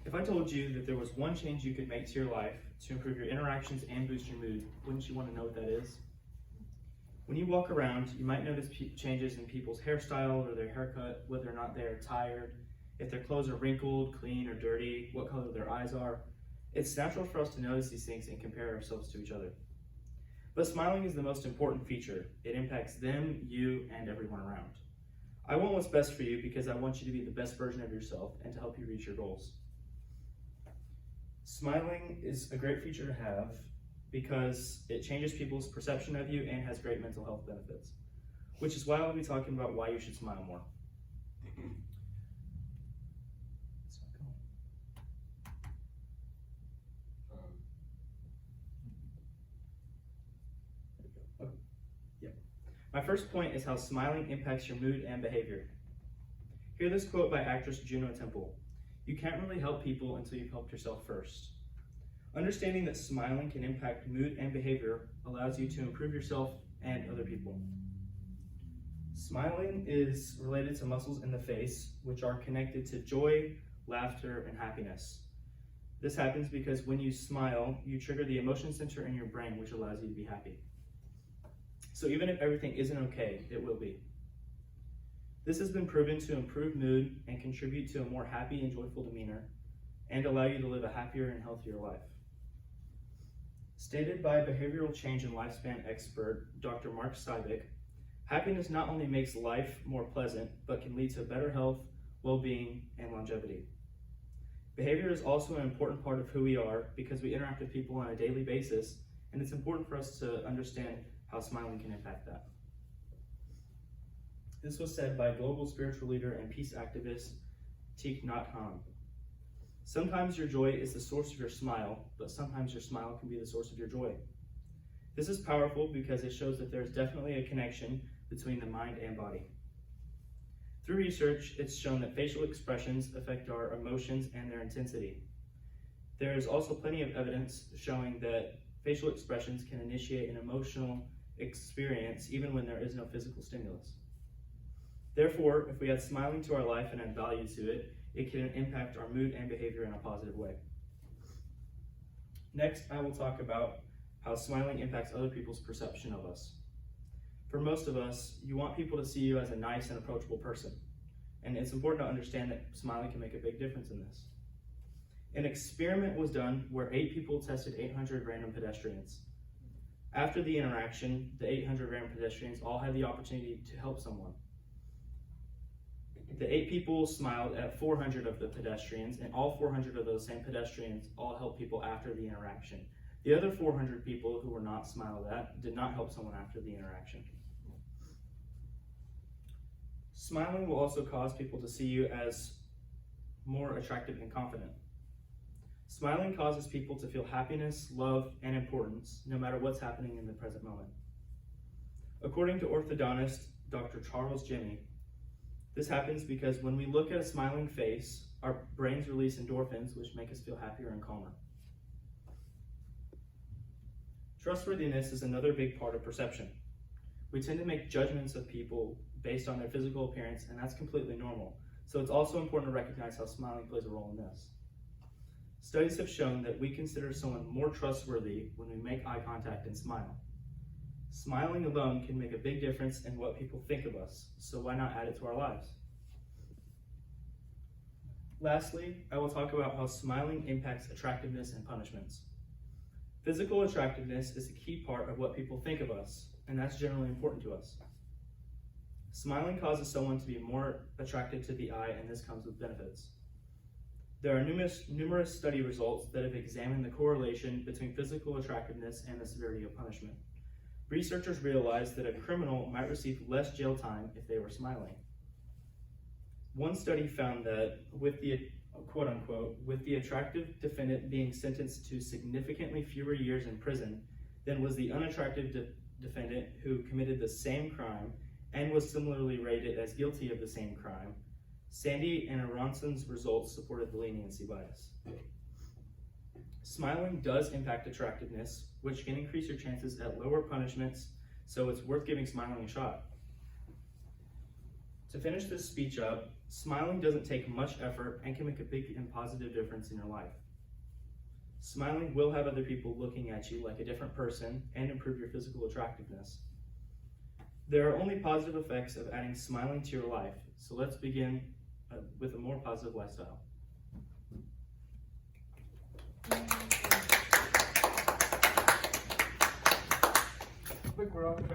If I told you that there was one change you could make to your life to improve your interactions and boost your mood, wouldn't you want to know what that is? When you walk around, you might notice changes in people's hairstyle or their haircut, whether or not they are tired, if their clothes are wrinkled, clean, or dirty, what color their eyes are. It's natural for us to notice these things and compare ourselves to each other. But smiling is the most important feature. It impacts them, you, and everyone around. I want what's best for you because I want you to be the best version of yourself and to help you reach your goals. Smiling is a great feature to have because it changes people's perception of you and has great mental health benefits, which is why I'll be talking about why you should smile more. My first point is how smiling impacts your mood and behavior. Hear this quote by actress Juno Temple. You can't really help people until you've helped yourself first. Understanding that smiling can impact mood and behavior allows you to improve yourself and other people. Smiling is related to muscles in the face, which are connected to joy, laughter, and happiness. This happens because when you smile, you trigger the emotion center in your brain, which allows you to be happy. So even if everything isn't okay, it will be. This has been proven to improve mood and contribute to a more happy and joyful demeanor, and allow you to live a happier and healthier life. Stated by behavioral change and lifespan expert Dr. Mark Sybek, happiness not only makes life more pleasant, but can lead to better health, well-being, and longevity. Behavior is also an important part of who we are because we interact with people on a daily basis, and it's important for us to understand how smiling can impact that. This was said by global spiritual leader and peace activist Thich Nhat Hanh. Sometimes your joy is the source of your smile, but sometimes your smile can be the source of your joy. This is powerful because it shows that there's definitely a connection between the mind and body. Through research, it's shown that facial expressions affect our emotions and their intensity. There is also plenty of evidence showing that facial expressions can initiate an emotional experience even when there is no physical stimulus. Therefore, if we add smiling to our life and add value to it, it can impact our mood and behavior in a positive way. Next, I will talk about how smiling impacts other people's perception of us. For most of us, you want people to see you as a nice and approachable person, and it's important to understand that smiling can make a big difference in this. An experiment was done where 8 people tested 800 random pedestrians. After the interaction, the 800 random pedestrians all had the opportunity to help someone. The 8 people smiled at 400 of the pedestrians, and all 400 of those same pedestrians all helped people after the interaction. The other 400 people who were not smiled at did not help someone after the interaction. Smiling will also cause people to see you as more attractive and confident. Smiling causes people to feel happiness, love, and importance, no matter what's happening in the present moment. According to orthodontist Dr. Charles Jimmy, this happens because when we look at a smiling face, our brains release endorphins, which make us feel happier and calmer. Trustworthiness is another big part of perception. We tend to make judgments of people based on their physical appearance, and that's completely normal. So it's also important to recognize how smiling plays a role in this. Studies have shown that we consider someone more trustworthy when we make eye contact and smile. Smiling alone can make a big difference in what people think of us, so why not add it to our lives? Lastly, I will talk about how smiling impacts attractiveness and punishments. Physical attractiveness is a key part of what people think of us, and that's generally important to us. Smiling causes someone to be more attractive to the eye, and this comes with benefits. There are numerous study results that have examined the correlation between physical attractiveness and the severity of punishment. Researchers realized that a criminal might receive less jail time if they were smiling. One study found that with the quote-unquote, with the attractive defendant being sentenced to significantly fewer years in prison than was the unattractive defendant who committed the same crime and was similarly rated as guilty of the same crime, Sandy and Aronson's results supported the leniency bias. Smiling does impact attractiveness, which can increase your chances at lower punishments, so it's worth giving smiling a shot. To finish this speech up, Smiling doesn't take much effort and can make a big and positive difference in your life. Smiling will have other people looking at you like a different person and improve your physical attractiveness. There are only positive effects of adding smiling to your life, so let's begin with a more positive lifestyle. Quick, we're on.